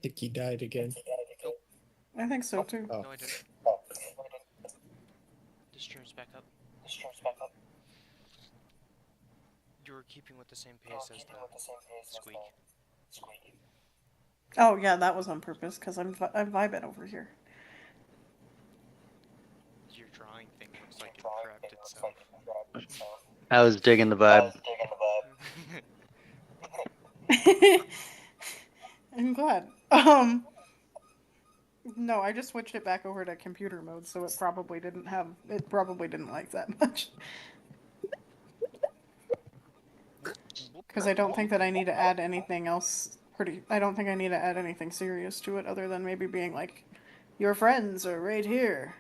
think he died again. Nope. I think so too. Oh. No, I didn't. The stream's back up. You were keeping with the same pace as the squeak. Oh yeah, that was on purpose because I'm vibing over here. Your drawing thing looks like it prepped itself. I was digging the vibe. I'm glad. No, I just switched it back over to computer mode, so it probably didn't like that much. Because I don't think that I need to add anything else. I don't think I need to add anything serious to it other than maybe being like, your friends are right here.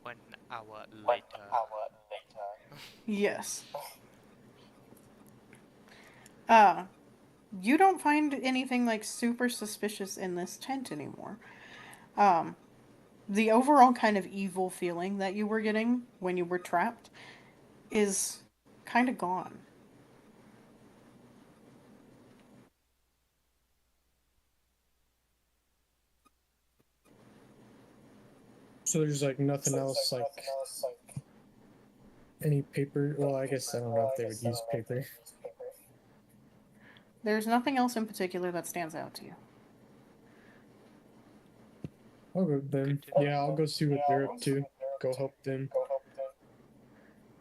1 hour later. Yes. You don't find anything like super suspicious in this tent anymore. The overall kind of evil feeling that you were getting when you were trapped is kind of gone. So there's like nothing else, like any paper. Well, I guess I don't know if they would use paper. There's nothing else in particular that stands out to you. I'll go then. Yeah, I'll go see what they're up to. Go help them.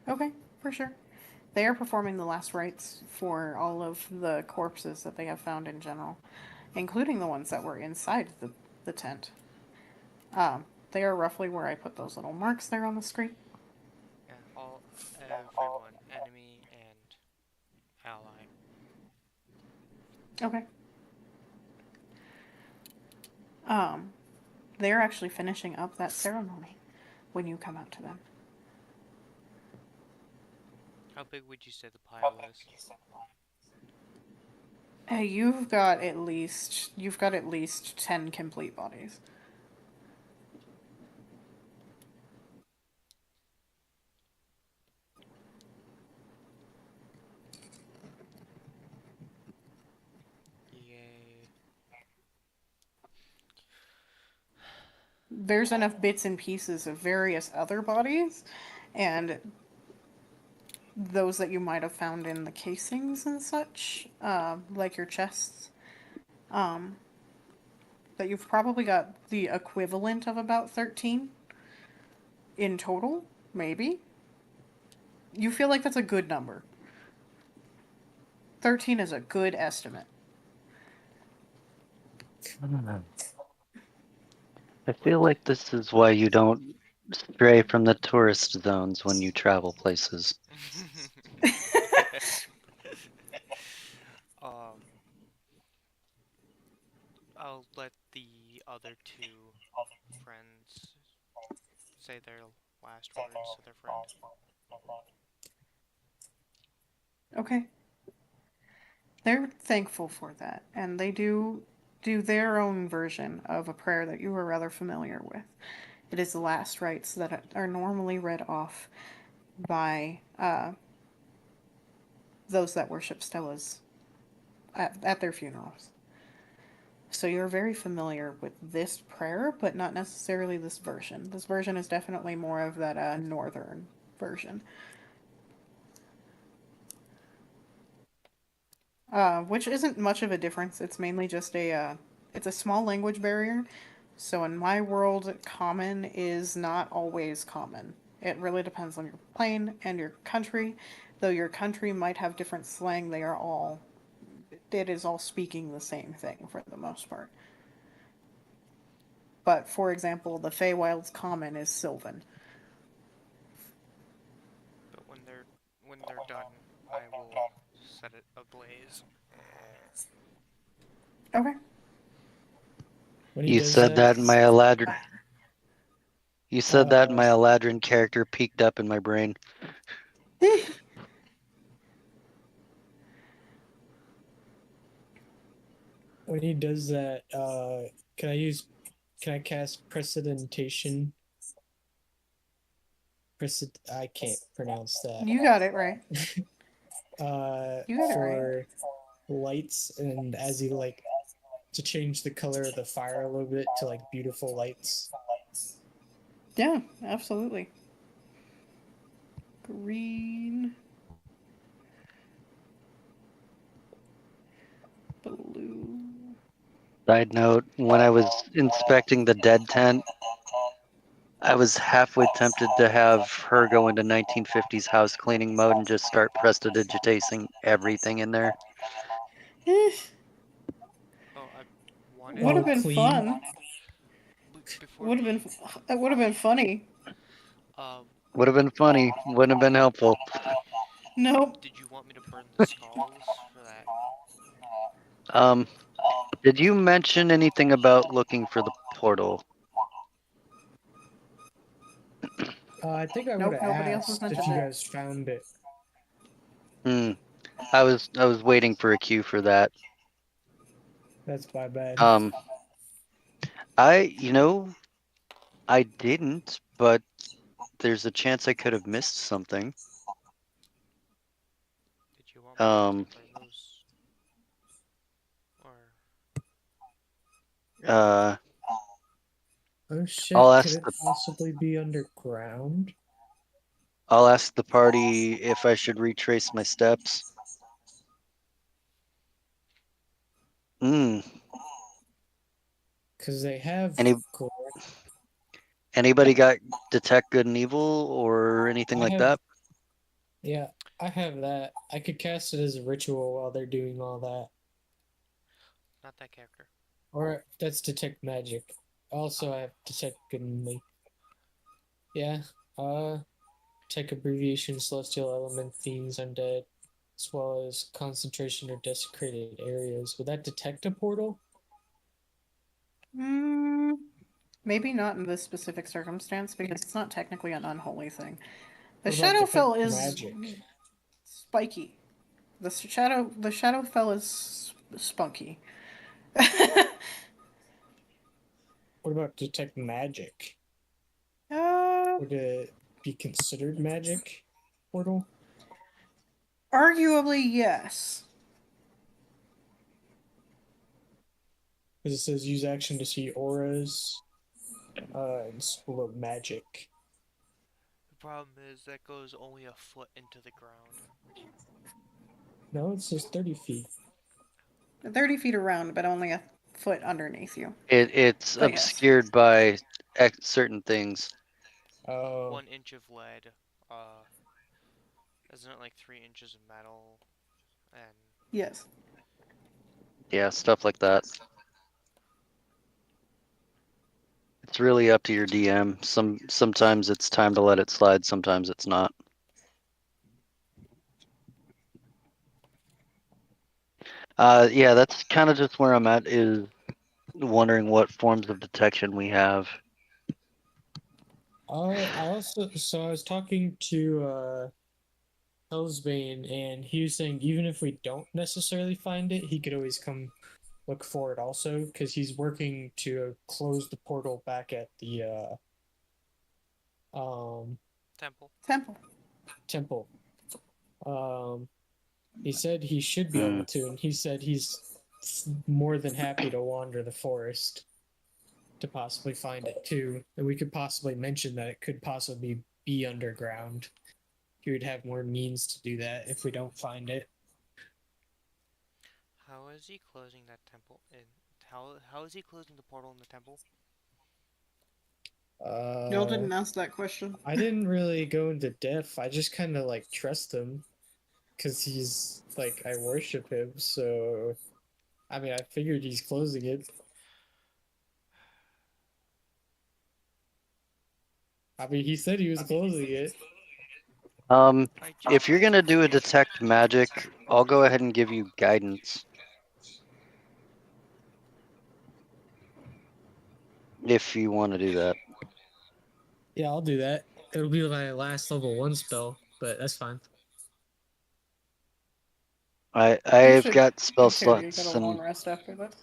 Okay, for sure. They are performing the last rites for all of the corpses that they have found in general, including the ones that were inside the tent. They are roughly where I put those little marks there on the screen. Yeah, everyone, enemy and ally. Okay. They're actually finishing up that ceremony when you come out to them. How big would you say the pile is? Hey, you've got at least 10 complete bodies. Yay. There's enough bits and pieces of various other bodies and those that you might have found in the casings and such, like your chests, that you've probably got the equivalent of about 13 in total, maybe. You feel like that's a good number. 13 is a good estimate. I feel like this is why you don't stray from the tourist zones when you travel places. um, I'll let the other two friends say their last words to their friend. Okay. They're thankful for that, and they do their own version of a prayer that you are rather familiar with. It is the last rites that are normally read off by those that worship Stella's at their funerals. So you're very familiar with this prayer, but not necessarily this version. This version is definitely more of that northern version. Which isn't much of a difference. It's mainly just it's a small language barrier. So in my world, common is not always common. It really depends on your plane and your country. Though your country might have different slang, it is all speaking the same thing for the most part. But for example, the Feywild's common is Sylvan. But when they're done, I will set it ablaze. Okay. When he You does said that, my Eladrin. You said that, my Eladrin character peeked up in my brain. when he does that, can I cast precedentation? I can't pronounce that. You got it right. You got it for lights, and as you like to change the color of the fire a little bit to like beautiful lights. Yeah, absolutely. Green. Blue. Side note, when I was inspecting the dead tent, I was halfway tempted to have her go into 1950s house cleaning mode and just start prestidigitating everything in there. Eh, Oh, I wanted. would have been clean. fun. Before Would have we. been. It would have been funny. Uh, Would have been funny, wouldn't have been helpful. Nope. did you want me to burn the skulls for that? Um, did you mention anything about looking for the portal? I think I would Nope. have Nobody else has asked if mentioned you it. guys found it. Hmm. I was waiting for a cue for that. That's my bad. I didn't, but there's a chance I could have missed something. Did you want me to Um, declare those? Or. uh, Oh shit! I'll Could ask it the possibly be underground? I'll ask the party if I should retrace my steps. Hmm. Because they have. Any Cool. anybody got detect good and evil or anything I like have. that? Yeah, I have that. I could cast it as a ritual while they're doing all that. Not that character. Or that's detect magic. Also, I have detect good and like. Yeah. Tech abbreviation, celestial element, fiends, undead, as well as concentration or desecrated areas. Would that detect a portal? Mm, maybe not in this specific circumstance because it's not technically an unholy thing. The What about detect Shadowfell is magic? spiky. The Shadowfell is spunky. What about detect magic? uh, Would it be considered magic portal? arguably yes. Because it says use action to see auras and school of magic. The problem is that goes only a foot into the ground. No, it says 30 feet. 30 feet around, but only a foot underneath you. It's But yes. obscured by certain things. Oh, 1 inch of lead. Uh, isn't it like 3 inches of metal? And Yes. Yeah, stuff like that. It's really up to your DM. Sometimes it's time to let it slide, sometimes it's not. Yeah, that's kind of just where I'm at, is wondering what forms of detection we have. I was talking to Hellsbane, and he was saying even if we don't necessarily find it, he could always come look for it also, because he's working to close the portal back at the temple. Temple. temple. Um, he said he should be Hmm. able to, and he said he's more than happy to wander the forest to possibly find it too. And we could possibly mention that it could possibly be underground. He would have more means to do that if we don't find it. How is he closing that temple? In how is he closing the portal in the temple? Y'all Uh, didn't ask that question. I didn't really go into depth. I just kind of like trust him because he's like I worship him. So I mean, I figured he's closing it. I mean, he said he was closing it. I If just you're gonna do a detect magic, I'll go ahead and give you guidance. If you want to do that. Yeah, I'll do that. It'll be my last level 1 spell, but that's fine. I You I've should got spell be too. You get a slots long and rest after this.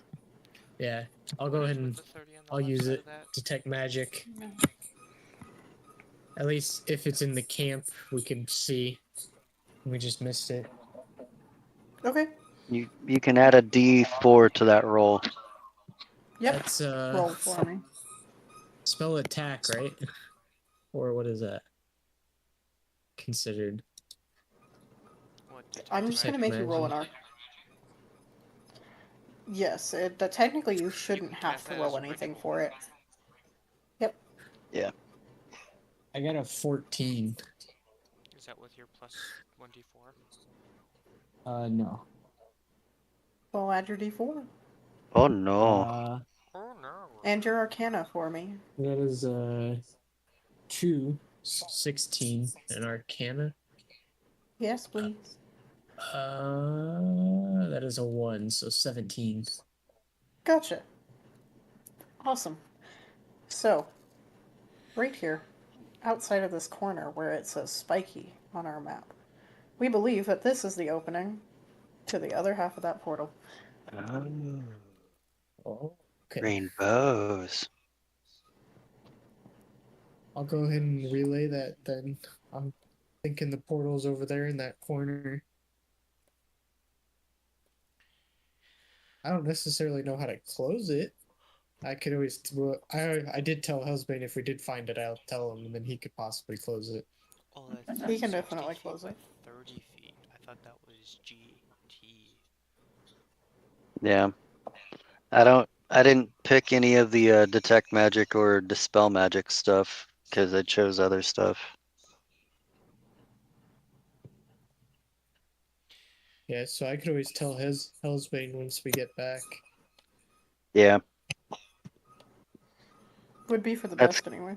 Yeah, I'll go what ahead is with and the 30 on the I'll left use side it. of that? Detect magic. At least if it's in the camp, we can see. We just missed it. Okay. You can add a D4 to that roll. Yep. That's Roll for me. spell attack, right? Or what is that considered? What detect I'm just gonna magic? make you roll an arc. Yes, that technically you shouldn't can have cast to that roll as a anything ritual. for it. Yep. Yeah. I got a 14. Is that with your plus 1d4? No. Well, add your D4 Oh no. Oh no. and your Arcana for me. That is 2, 16, and Arcana. Yes, please. That is a 1, so 17. Gotcha. Awesome. So, right here, outside of this corner where it says spiky on our map, we believe that this is the opening to the other half of that portal. Oh. Oh, okay. Rainbows. I'll go ahead and relay that then. I'm thinking the portal's over there in that corner. I don't necessarily know how to close it. I could always. Well, I did tell Husband if we did find it, I'll tell him, and then he could possibly close it. Oh, that's He can 60 definitely feet close by it. 30 feet. I thought that was GT. Yeah. I didn't pick any of the detect magic or dispel magic stuff because I chose other stuff. Yeah, so I could always tell his Hellsbane once we get back. Yeah, Would be for the that's best anyway.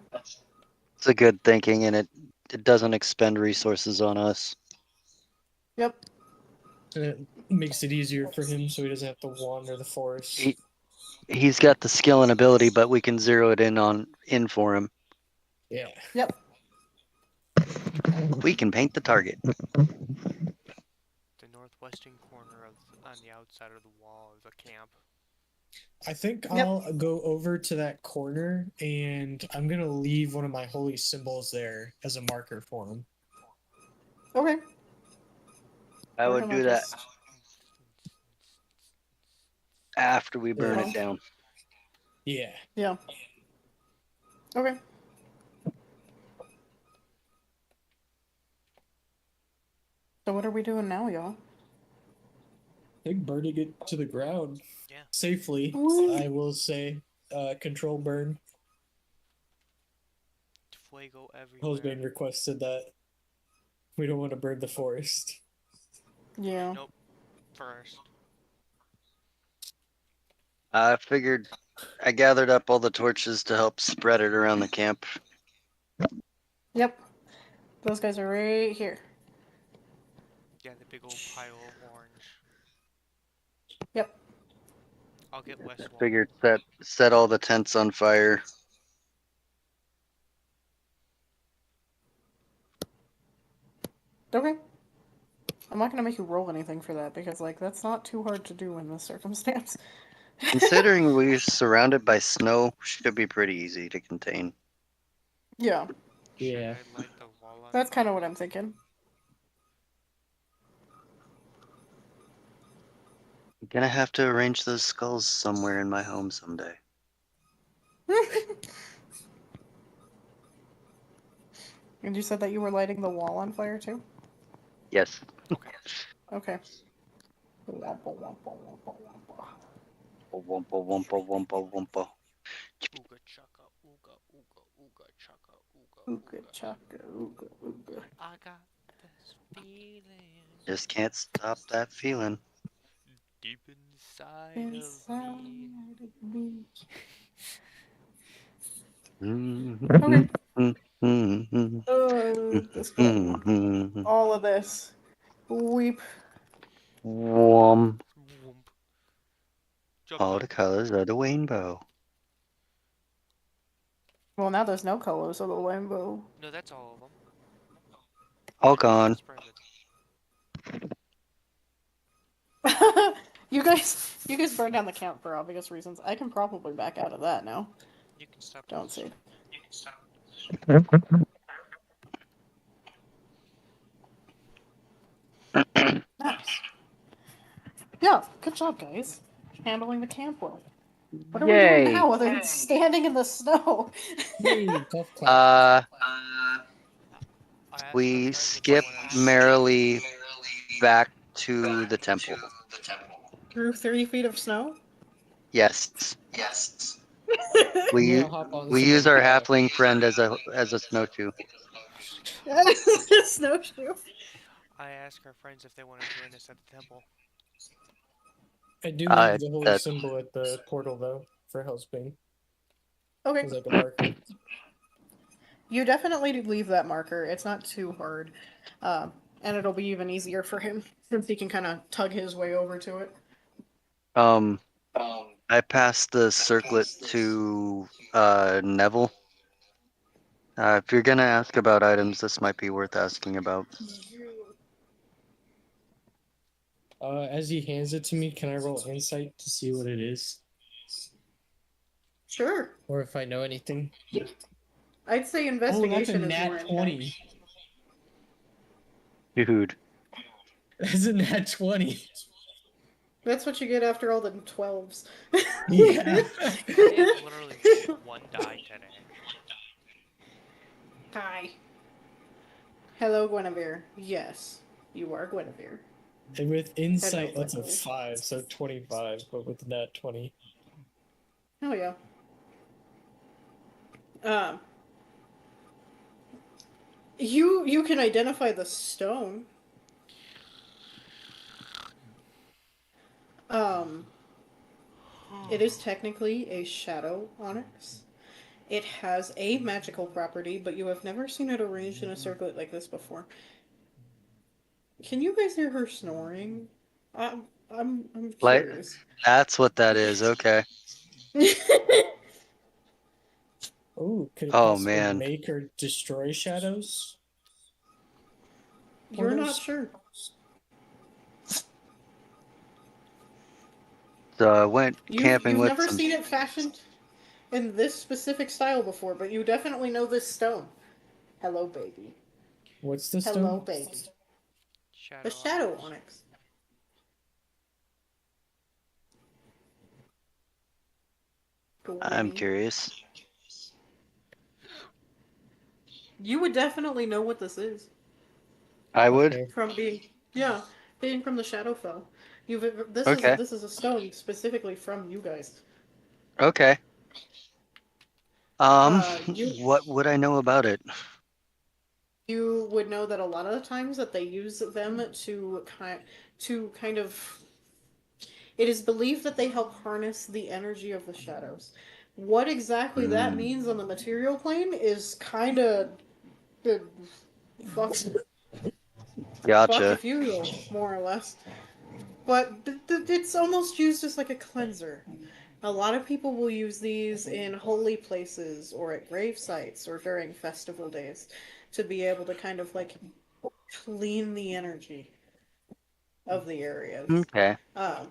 it's a good thinking, and it doesn't expend resources on us. Yep. And it makes it easier for him so he doesn't have to wander the forest. He's got the skill and ability, but we can zero it in for him. Yeah. Yep. We can paint the target. The northwestern corner of on the outside of the wall is a camp. I think Yep. I'll go over to that corner and I'm gonna leave one of my holy symbols there as a marker for him. Okay. I We're would gonna do that just- after we burn Yeah. it down. Yeah. Yeah. Okay. So what are we doing now, y'all? I think burning it to the ground Yeah. safely, Woo. I will say. Control burn. Fuego everywhere. Husband requested that. We don't want to burn the forest. Yeah. Nope. First. I figured I gathered up all the torches to help spread it around the camp. Yep. Those guys are right here. Yeah, the big old pile of orange. Yep. I'll get west wall. Figured set all the tents on fire. Okay. I'm not gonna make you roll anything for that because, like, that's not too hard to do in this circumstance. Considering we're surrounded by snow, should be pretty easy to contain. Yeah. Yeah. Should I light the wall on That's fire? kind of what I'm thinking. I'm gonna have to arrange those skulls somewhere in my home someday. And you said that you were lighting the wall on fire too? Yes. Okay. Okay. Wumpa wumpa wumpa wumpa. Ooga chaka, ooga ooga ooga chaka, ooga Ooga ooga. chaka, ooga ooga. I got this feeling Just can't stop that feeling. deep inside Inside of me. of me. Okay. Okay. This one. All of this. Weep. Warm. Whoomp. Jump All down. the colors of the rainbow. Well, now there's no colors of the rainbow. No, that's all of them. All gone. Spread it. You guys burned down the camp for obvious reasons. I can probably back out of that now. You can stop. Don't say. Nice. Yeah, good job, guys. Handling the camp well. What are we doing Yay! now other than standing in the snow? Yay, golf clap. I asked our We friends if they skip wanted to join us. merrily back to the temple. Through 30 feet of snow? Yes, Yeah, we hop on we use somebody's our back. halfling friend as a snowshoe. Snowshoe. I asked our friends if they want to join us at the temple. I do Uh, leave the holy that symbol at the portal though for Hellspain Okay. as like a marker. You definitely leave that marker. It's not too hard. And it'll be even easier for him since he can kind of tug his way over to it. um, I passed the circlet to Neville. If you're gonna ask about items, this might be worth asking about. As he hands it to me, can I roll insight to see what it is? Sure. Or if I know anything? I'd say Oh, that's a investigation is more nat intense. 20. Dude, That's a nat 20. That's what you get after all the 12s. Yeah. I have literally one die today. Hi. Hello, Guinevere. Yes, you are Guinevere. And with insight, Hello, that's a Guinevere. 5, so 25, but with nat 20. Oh, yeah. Um, you can identify the stone. Um, it is technically a shadow onyx. It has a magical property, but you have never seen it arranged in a circlet like this before. Can you guys hear her snoring? I'm like curious. that's what that is. Okay. Oh, could it Oh possibly man, make or destroy shadows? You're not Portals? sure. so I went You've camping you've with never some. seen it fashioned in this specific style before, but you definitely know this stone. Hello, baby. What's the Hello, stone? baby. The Shadow shadow Onyx. onyx. I'm Gwynny. curious. You would definitely know what this is I would. Okay. from being from the Shadowfell. This is Okay. this is a stone specifically from you guys. Okay. You What would I know about it? you would know that a lot of the times that they use them to kind of it is believed that they help harness the energy of the shadows. What exactly that Hmm. means on the material plane is kind of fuck, fuck Gotcha. if you know, more or less. But it's almost used as like a cleanser. A lot of people will use these in holy places or at grave sites or during festival days to be able to kind of like clean the energy of the areas. Okay. Um,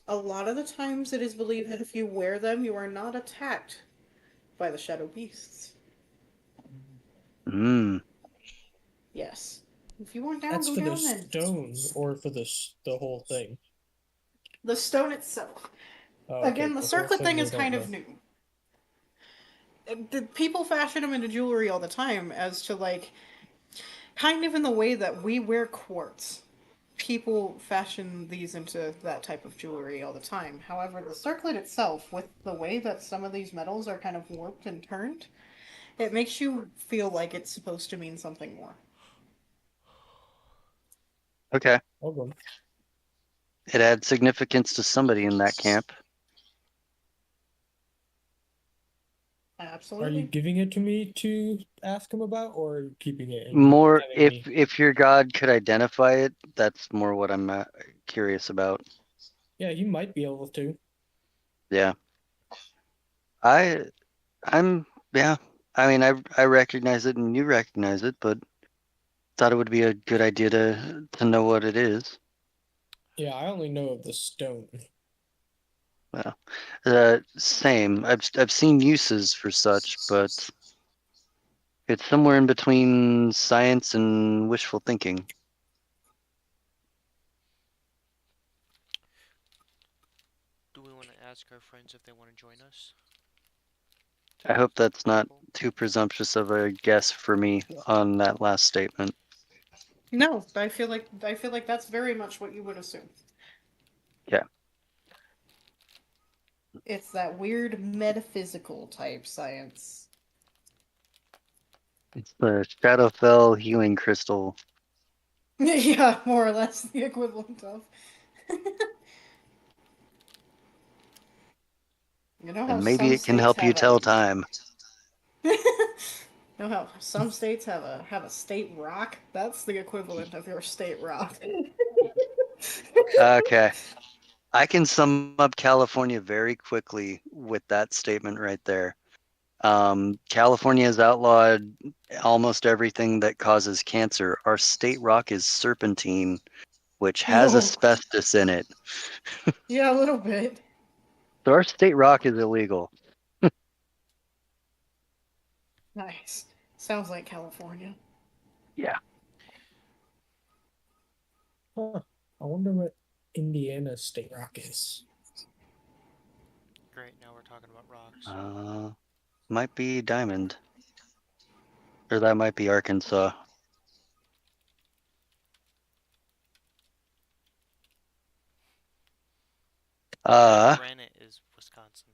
a lot of the times it is believed that if you wear them, you are not attacked by the shadow beasts. Hmm. Yes. If you want down, That's go for the down then. stone or for the whole thing? The stone itself. Oh, okay. Again, the The whole circlet thing thing they is don't kind know. of new. People fashion them into jewelry all the time as to like kind of in the way that we wear quartz. People fashion these into that type of jewelry all the time. However, the circlet itself, with the way that some of these metals are kind of warped and turned, it makes you feel like it's supposed to mean something more. Okay. Hold on. It had significance to somebody in that camp. Are you Absolutely. giving it to me to ask him about, or are you keeping it and More, having if me? your god could identify it, that's more what I'm curious about. Yeah, you might be able to. Yeah. I I'm yeah. I mean, I recognize it and you recognize it, but thought it would be a good idea to know what it is. Yeah, I only know of the stone. Well, same. I've seen uses for such, but it's somewhere in between science and wishful thinking. Do we want to ask our friends if they want to join us? I hope that's not Temple? too presumptuous of a guess for me on that last statement. No, I feel like that's very much what you would assume. Yeah. It's that weird metaphysical type science. It's the Shadowfell healing crystal, Yeah, more or less the equivalent of. You know how and maybe some it can states help you have tell a time. you know how some states have a state rock? That's the equivalent of your state rock. Okay. I can sum up California very quickly with that statement right there. California has outlawed almost everything that causes cancer. Our state rock is serpentine, which has Oh, asbestos in it. yeah, a little bit. So our state rock is illegal. Nice. Sounds like California. Yeah. Huh. I wonder what Indiana's state rock is. Great, now we're talking about rocks. Might be diamond. Or that might be Arkansas. Red granite is Wisconsin.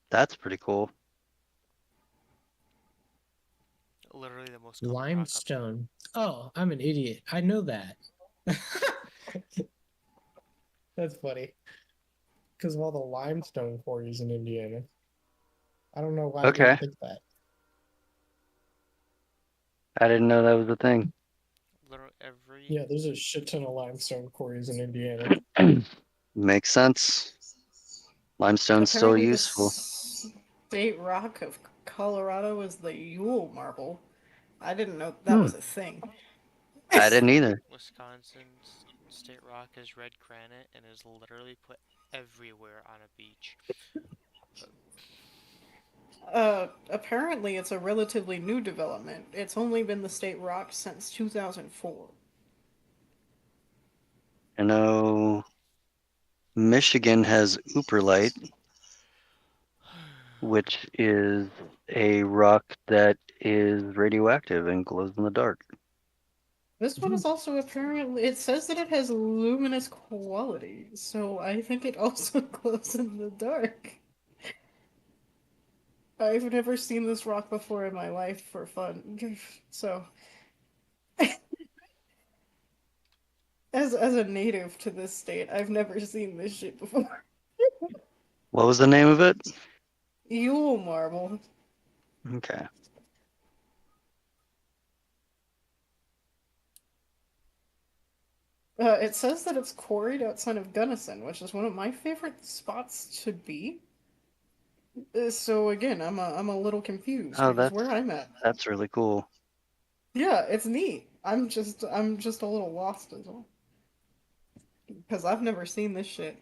That's pretty cool. Literally the most common rock up here. Limestone. Oh, I'm an idiot. I know that. That's funny. Because of all the limestone quarries in Indiana. I don't know why I Okay. didn't think that. I didn't know that was a thing. Literally every Yeah, there's a shit ton of limestone quarries in Indiana. Makes sense. Limestone's still Apparently, the useful. state rock of Colorado is the Yule marble. I didn't know that Hmm. was a thing. I didn't either. Wisconsin's state rock is red granite and is literally put everywhere on a beach. Apparently, it's a relatively new development. It's only been the state rock since 2004. I know Michigan has Uperlite, which is a rock that is radioactive and glows in the dark. This one is also apparently. It says that it has luminous qualities, so I think it also glows in the dark. I've never seen this rock before in my life for fun, so as a native to this state, I've never seen this shit before. What was the name of it? Yule marble. Okay. It says that it's quarried outside of Gunnison, which is one of my favorite spots to be. So again, I'm a little confused Oh, because where I'm at, that's really cool. yeah, it's neat. I'm just a little lost as well because I've never seen this shit.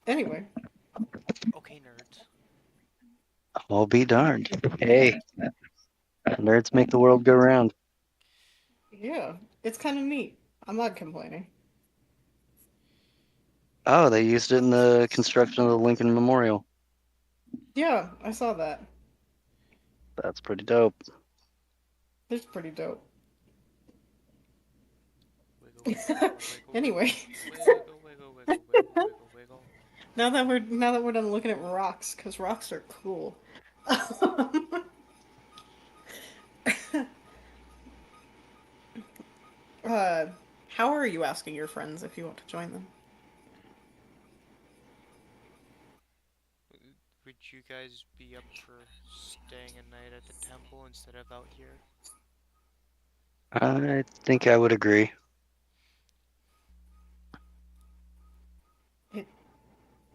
Anyway, Okay, nerds. I'll be darned. Hey, nerds make the world go round. yeah, it's kind of neat. I'm not complaining. Oh, they used it in the construction of the Lincoln Memorial. Yeah, I saw that. That's pretty dope. It's pretty dope. Wiggle, wiggle, wiggle, wiggle, Anyway, wiggle, wiggle, wiggle, wiggle, wiggle, wiggle. now that we're done looking at rocks, because rocks are cool. uh, how are you asking your friends if you want to join them? Would you guys be up for staying a night at the temple instead of out here? I think I would agree. It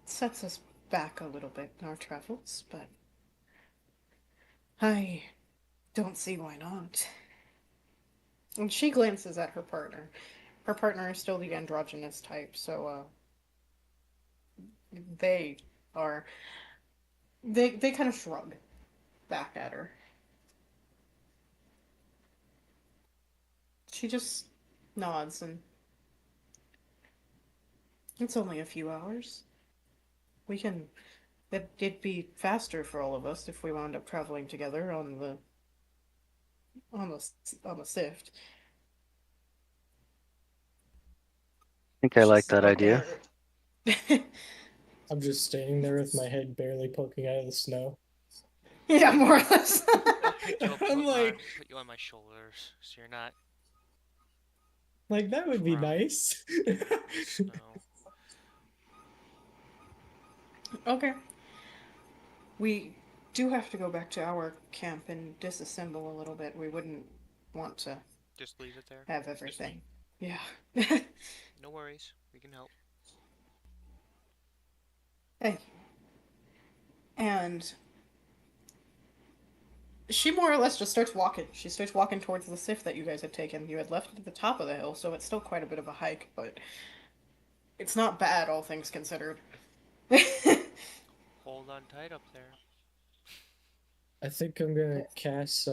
sets us back a little bit in our travels, but I don't see why not. And she glances at her partner. Her partner is still the androgynous type, so they are they kind of shrug back at her. She just nods and It's only a few hours. We can. It'd be faster for all of us if we wound up traveling together on the Sift. I think I like Just that out idea. there. I'm just standing there with my head barely poking out of the snow. Yeah, more or less. I'll pick you up, I'm like, put you on my shoulders, so you're not that would be drowning nice. in the snow. Okay. We do have to go back to our camp and disassemble a little bit. We wouldn't want to Just leave it there. have everything. Yeah. No worries, we can help. Thank you. And she more or less just starts walking. She starts walking towards the sift that you guys had taken. You had left it at the top of the hill, so it's still quite a bit of a hike, but it's not bad, all things considered. Hold on tight up there. I think I'm gonna cast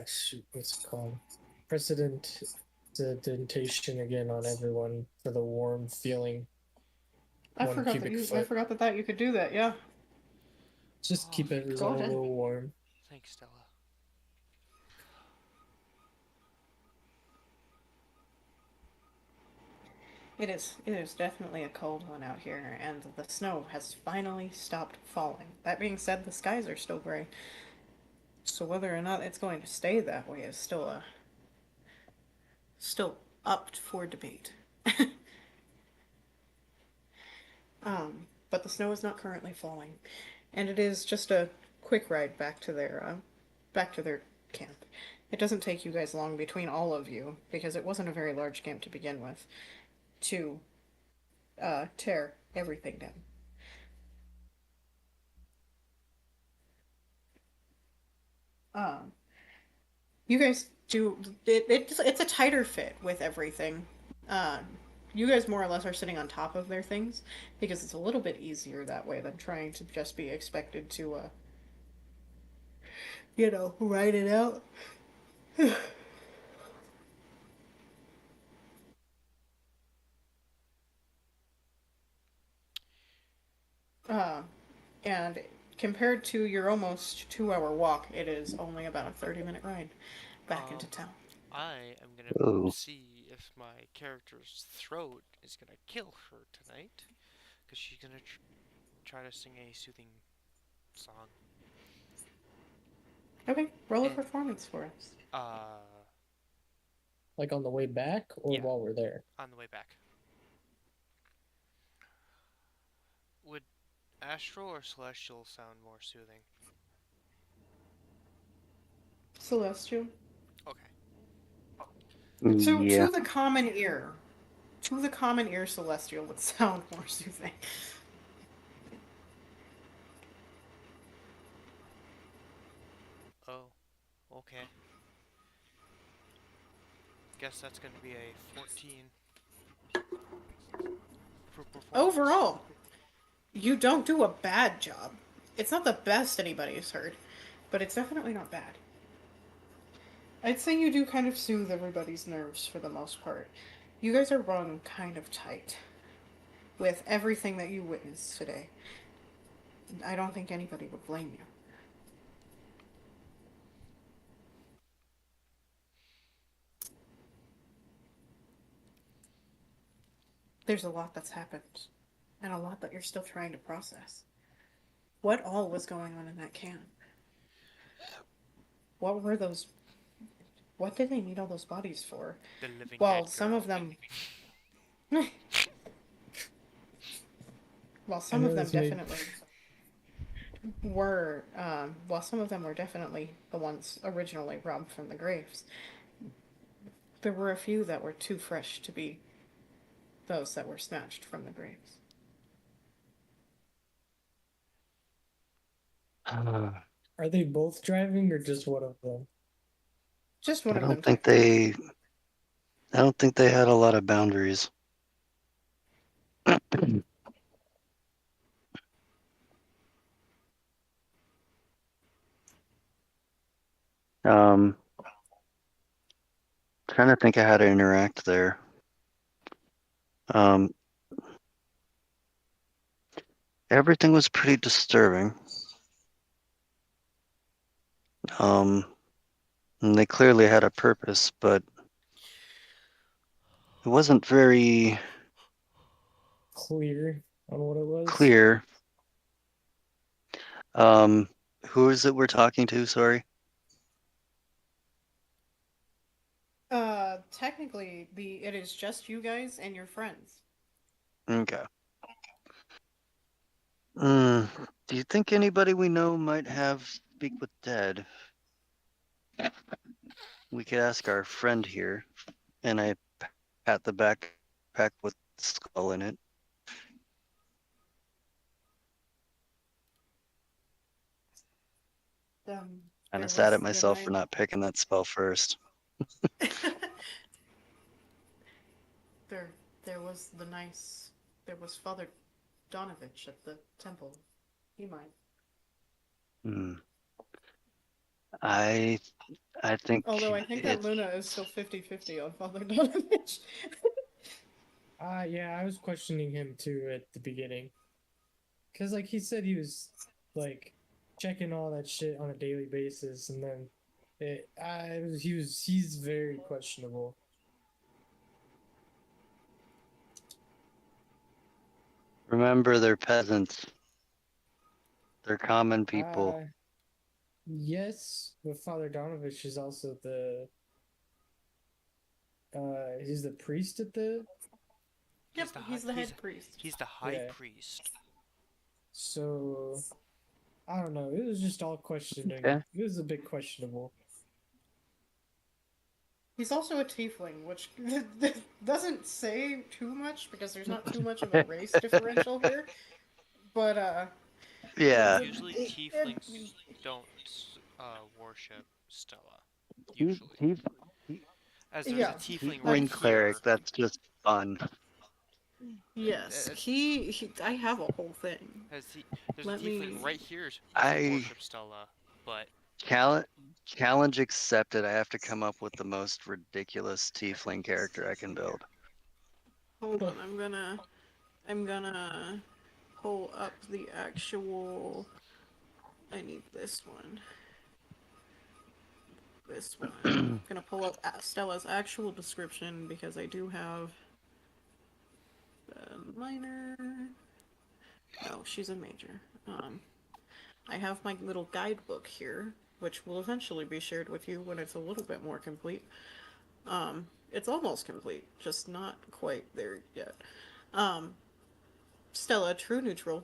shoot, what's it called? Precedent dentation again on everyone for the warm feeling. One cubic I foot. forgot that you could do that. Yeah. Just Oh, keep thank Go everyone a God. ahead. little warm. Thanks, Stella. It is definitely a cold one out here, and the snow has finally stopped falling. That being said, the skies are still gray, so whether or not it's going to stay that way is still up for debate. But the snow is not currently falling, and it is just a quick ride back to their camp. It doesn't take you guys long between all of you because it wasn't a very large camp to begin with to tear everything down. Um, you guys do it's a tighter fit with everything. Uh, you guys more or less are sitting on top of their things because it's a little bit easier that way than trying to just be expected to ride it out. Uh, and compared to your almost 2 hour walk, it is only about a 30-minute ride back into Um, town. I am gonna Oh, see if my character's throat is gonna kill her tonight, because she's gonna try to sing a soothing song. Okay, roll a And, performance for us. Like on the way back or yeah, while we're there. on the way back. Would astral or celestial sound more soothing? Celestial. Okay. yeah. To the common ear, celestial would sound more soothing. Oh, okay. Guess that's gonna be a 14 for performance. Overall, you don't do a bad job. It's not the best anybody's heard, but it's definitely not bad. I'd say you do kind of soothe everybody's nerves for the most part. You guys are run kind of tight with everything that you witnessed today. I don't think anybody would blame you. There's a lot that's happened, and a lot that you're still trying to process. What all was going on in that camp? What were those? What did they need all those bodies for? The living Well, dead some of girl. them. While I some of know them this made definitely were, while some of them were definitely the ones originally robbed from the graves, there were a few that were too fresh to be those that were snatched from the graves. Uh, Are they both driving or just one of them? Just one I of them don't think driving. they. I don't think they had a lot of boundaries. Um, trying to think of how to interact there. Um, everything was pretty disturbing. And they clearly had a purpose, but it wasn't very Clear on what it was. clear. Um, who is it we're talking to? Sorry. Technically, it is just you guys and your friends. Okay. Mm, do you think anybody we know might have Speak with Dead? We could ask our friend here, and I pat the backpack with the skull in it. Kind There of sad was at the myself for night. not picking that spell first. there, there was the nice. There was Father Donovich at the temple. He might. Hmm. I I think Although I think that it's Luna is still 50-50 on Father Donovich. Yeah, I was questioning him too at the beginning. Cause like he said he was like checking all that shit on a daily basis, and then he's very questionable. remember they're peasants. They're common people. Uh yes, but Father Donovich is also he's the priest at the Yep, he's the head priest. he's the high yeah. priest. So I don't know. It was just all questioning. Okay. It was a bit questionable. He's also a tiefling, which doesn't say too much because there's not too much of a race differential here. But Yeah. Usually tieflings don't worship Stella. Tief, Usually, tief, tief, as there's a yeah, tiefling right tiefling cleric. here. That's just fun. yes, As, he. I have a whole thing. as he, there's a Let tiefling me. right here who I worships Stella, but challenge challenge accepted. I have to come up with the most ridiculous tiefling character I can build. Hold on, I'm gonna pull up the actual. I need this one. This one. I'm gonna pull up Stella's actual description because I do have a minor. No, she's a major. I have my little guidebook here, which will eventually be shared with you when it's a little bit more complete. It's almost complete, just not quite there yet. Stella, true neutral.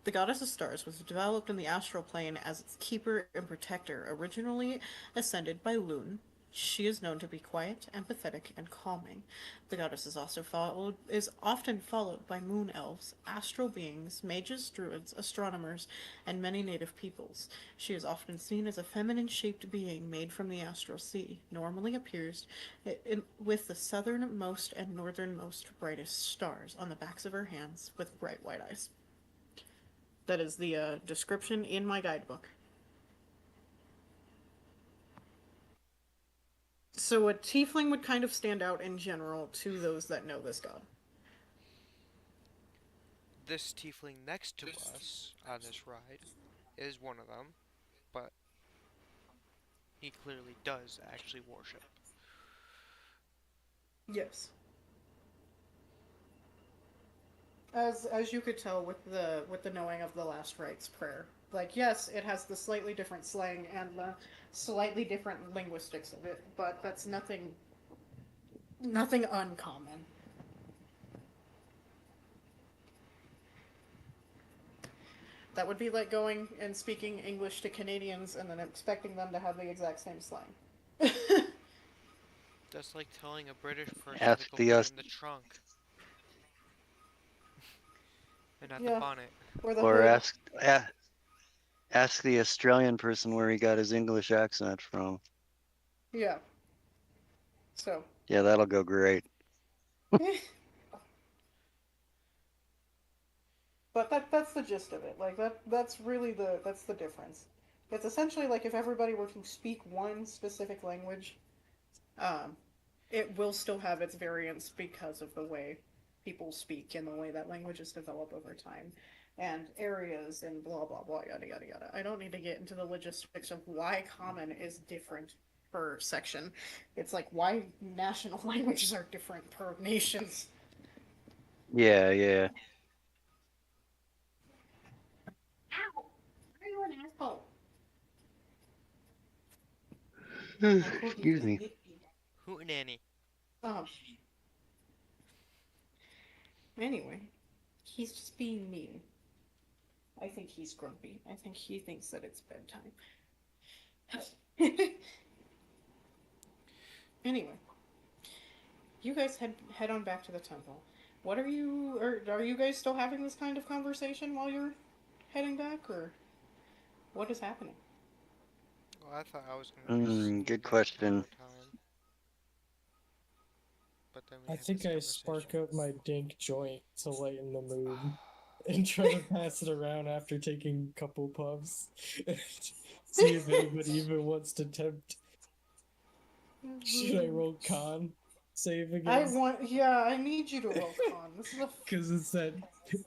The goddess of stars was developed in the astral plane as its keeper and protector, originally ascended by Lune. She is known to be quiet, empathetic, and calming. The goddess is often followed by moon elves, astral beings, mages, druids, astronomers, and many native peoples. She is often seen as a feminine-shaped being made from the astral sea. Normally appears with the southernmost and northernmost brightest stars on the backs of her hands, with bright white eyes. That is the description in my guidebook. So a tiefling would kind of stand out in general to those that know this god. this tiefling next to us on this ride is one of them, but he clearly does actually worship. Yes. As you could tell with the knowing of the last rites prayer. Like yes, it has the slightly different slang and the slightly different linguistics of it, but that's nothing uncommon. That would be like going and speaking English to Canadians and then expecting them to have the exact same slang. That's like telling a British person to Ask go the put in the trunk and not the Yeah, bonnet. or the or hood. ask the Australian person where he got his English accent from. Yeah. So, Yeah, that'll go great. but that's the gist of it. Like that's really that's the difference. It's essentially like if everybody were to speak one specific language, Um, it will still have its variants because of the way people speak and the way that languages develop over time and areas and blah blah blah yada yada yada. I don't need to get into the logistics of why common is different per section. It's like why national languages are different per nations. Yeah, yeah. Ow! Are you an asshole? My corgi's Excuse being me. nifty. Hootenanny. Um, anyway, he's just being mean. I think he's grumpy. I think he thinks that it's bedtime. Anyway, you guys head on back to the temple. What are you guys still having this kind of conversation while you're heading back, or what is happening? Well, I thought I was gonna just Good leave after question. our time, but then we I had think this I spark conversation. up my dank joint to lighten the mood and try to pass it around after taking a couple puffs. See if anybody even wants to tempt. Should I roll con save again? Yeah, I need you to roll con. This is a Because it's that.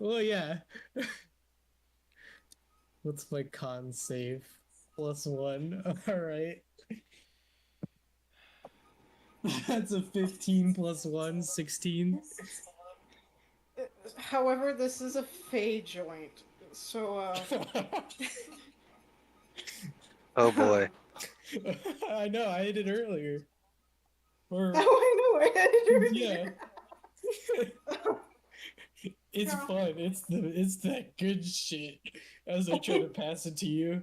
Well, yeah. What's my con save? +1. Alright. That's a 15 plus 1, 16. However, this is a fey joint, so Oh boy. I know, I hit it earlier. Or, oh, I know, I had yeah. it earlier. It's Yeah. fun. It's that good shit. As I try to pass it to you.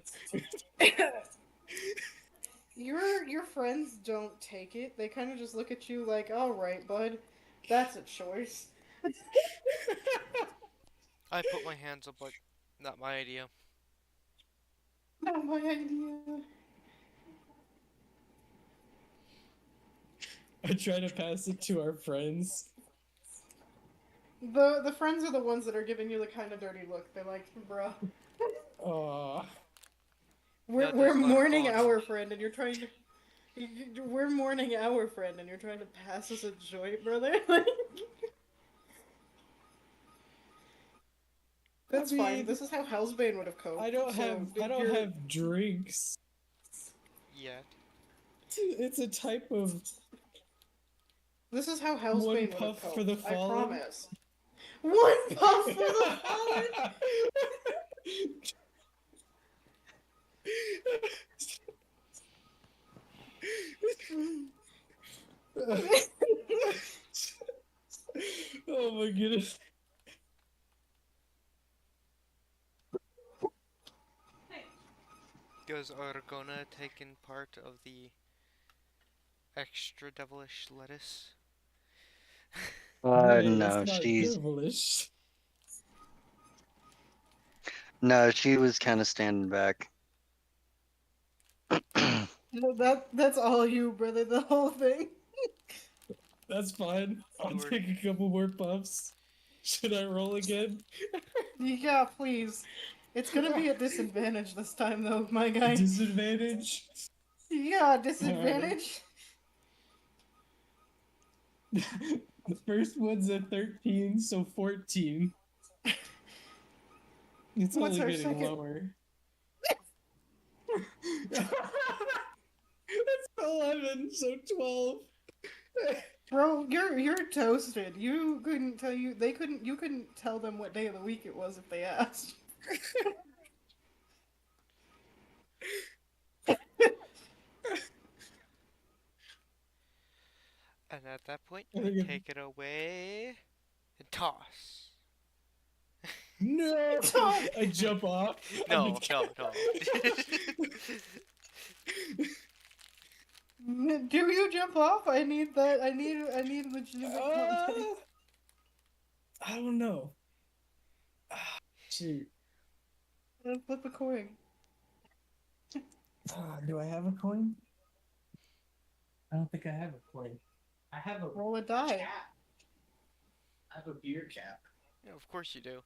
Your friends don't take it. They kind of just look at you like, "All right, bud, that's a choice." I put my hands up like, not my idea. Not my idea. I try to pass it to our friends. The friends are the ones that are giving you the kind of dirty look. They're like, "Bruh, Aw. Yeah, we're there's a lot of mourning con our there. friend, and you're trying to." We're mourning our friend, and you're trying to pass us a joint, brother. I That's fine. mean, This is how Hellsbane would have I coped. don't have So I don't you're. have drinks. Yet. It's a type of This is how one Hellsbane would have puff for coped. the I fallen. promise. One puff for the fallen. Oh my goodness. Does Argona taken part of the extra devilish lettuce? Hey, that's No, not devilish. she was kind of standing back. No, that's all you, brother. The whole thing. That's fine. I'll You were take a couple more puffs. Should I roll again? Yeah, please. It's gonna be a disadvantage this time, though, my guy. Disadvantage? Yeah, Alright. disadvantage. The first one's a 13, so 14. It's What's only our getting second? lower. That's 11, so 12. Bro, you're toasted. You couldn't tell you they couldn't you couldn't tell them what day of the week it was if they asked. And at that point, I you think take it away and toss. No! I jump off. No, no, no. Do you jump off? I need that. I need legitimate context. I don't know. Shoot. Flip a coin. Do I have a coin? I don't think I have a coin. I have a Roll a die. cap. I have a beer cap. Yeah, of course you do.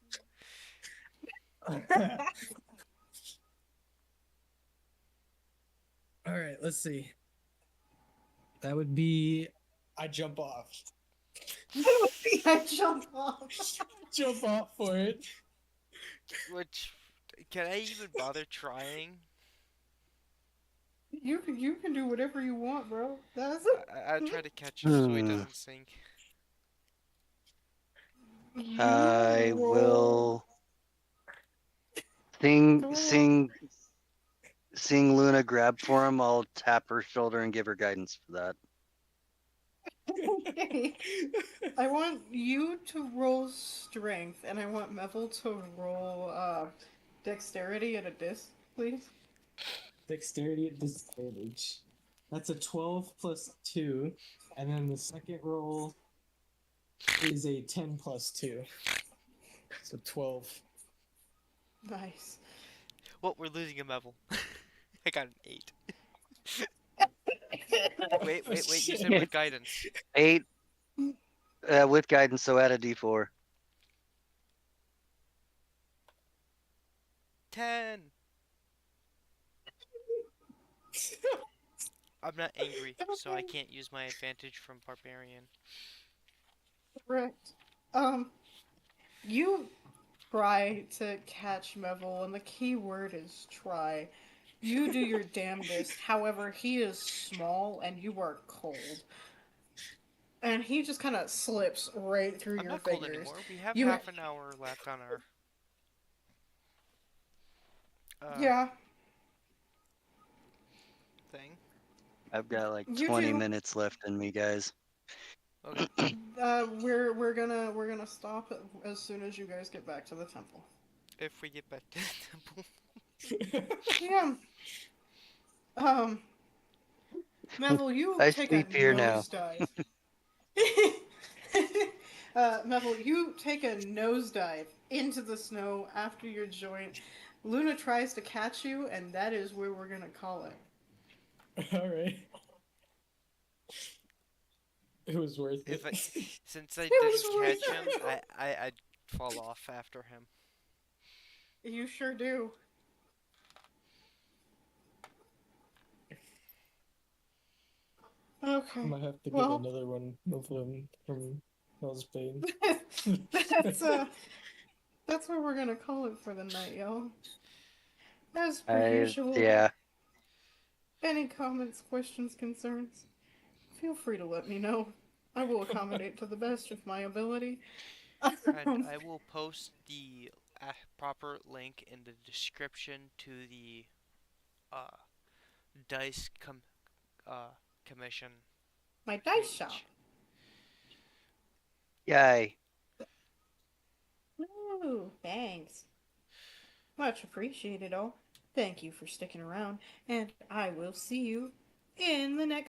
All right, let's see. That would be I jump off. I jump off. Jump off for it. Which, can I even bother trying? You can do whatever you want, bro. That's I try to catch it so he Hmm. doesn't sink. you I roll. will sing, Go ahead. sing, seeing Luna grab for him. I'll tap her shoulder and give her guidance for that. Okay. I want you to roll strength, and I want Mevel to roll dexterity at a disc, please. Dexterity at disadvantage. That's a 12 plus 2. And then the second roll is a 10 plus 2. So 12. Nice. Well, we're losing a level. I got an 8. Wait, Oh, wait, wait. You said shit. with guidance. 8 with guidance, so add a d4. 10. I'm not angry, so I can't use my advantage from barbarian. Correct. You try to catch Mevel, and the key word is try. You do your damnedest. However, he is small and you are cold. And he just kind of slips right through I'm your not cold fingers. anymore. We have You, half an hour left on our uh yeah, thing. I've got like you 20 do. minutes left in me, guys. Okay. We're gonna stop as soon as you guys get back to the temple. If we get back to the temple. Yeah. Um, Mevel, you I take a sleep here now. nosedive. Mevel, you take a nosedive into the snow after your joint. Luna tries to catch you, and that is where we're gonna call it. Alright. It was worth If I, it. since I It was didn't catch him, worth I'd fall off after him. it. You sure do. I Okay. might have to get Well, another one of them from Hell's Bane. that's that's what we're gonna call it for the night, y'all. As per usual, Yeah. any comments, questions, concerns, feel free to let me know. I will accommodate to the best of my ability. And I will post the proper link in the description to the uh, dice commission My dice shop. page. Yay. Ooh, thanks. Much appreciated, all. Thank you for sticking around, and I will see you in the next